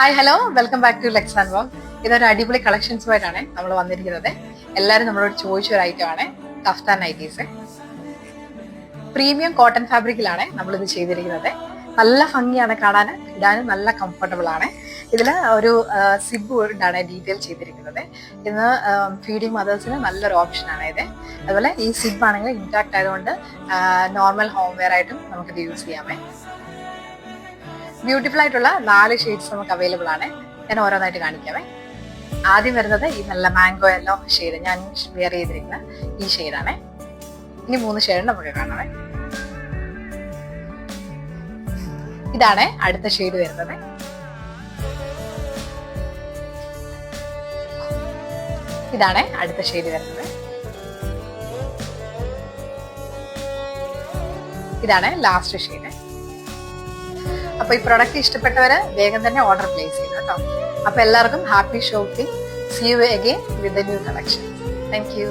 Hi hello welcome back to Lex and work. ഇതൊരു അടിപൊളി കളക്ഷൻസുമായിട്ടാണ് നമ്മൾ വന്നിരിക്കുന്നത്. എല്ലാവരും നമ്മളോട് ചോദിച്ച ഒരു ഐറ്റം ആണ് കഫ്താൻ നൈറ്റീസ്. പ്രീമിയം കോട്ടൺ ഫാബ്രിക്കിലാണ് നമ്മളിത് ചെയ്തിരിക്കുന്നത്. നല്ല ഭംഗിയാണ് കാണാൻ, ഇടാനും നല്ല കംഫർട്ടബിൾ ആണ്. ഇതിൽ ഒരു സിബ് കൊണ്ടാണ് ഡീറ്റെയിൽ ചെയ്തിരിക്കുന്നത്. ഇന്ന് ഫീഡിങ് മദേഴ്സിന് നല്ലൊരു ഓപ്ഷനാണ് ഇത്. അതുപോലെ ഈ സിബ് ആണെങ്കിൽ ഇൻടാക്ട് ആയതുകൊണ്ട് നോർമൽ ഹോം വെയർ ആയിട്ടും നമുക്കിത് യൂസ് ചെയ്യാമേ. ബ്യൂട്ടിഫുൾ ആയിട്ടുള്ള 4 ഷെയ്ഡ്സ് നമുക്ക് അവൈലബിൾ ആണ്. ഞാൻ ഓരോന്നായിട്ട് കാണിക്കാമേ. ആദ്യം വരുന്നത് ഈ നല്ല മാംഗോ യെല്ലോ ഷെയ്ഡ്, ഞാൻ വെയർ ചെയ്തിരിക്കുന്ന ഈ ഷെയ്ഡാണ്. ഇനി 3 ഷെയ്ഡ് നമുക്ക് കാണാമേ. ഇതാണ് അടുത്ത ഷെയ്ഡ് വരുന്നത്. ഇതാണ് അടുത്ത ഷെയ്ഡ് വരുന്നത്. ഇതാണ് ലാസ്റ്റ് ഷെയ്ഡ്. അപ്പൊ ഈ പ്രൊഡക്റ്റ് ഇഷ്ടപ്പെട്ടവര് വേഗം തന്നെ ഓർഡർ പ്ലേസ് ചെയ്തു കേട്ടോ. അപ്പൊ എല്ലാവർക്കും happy shopping. See you again with the new collection. Thank U.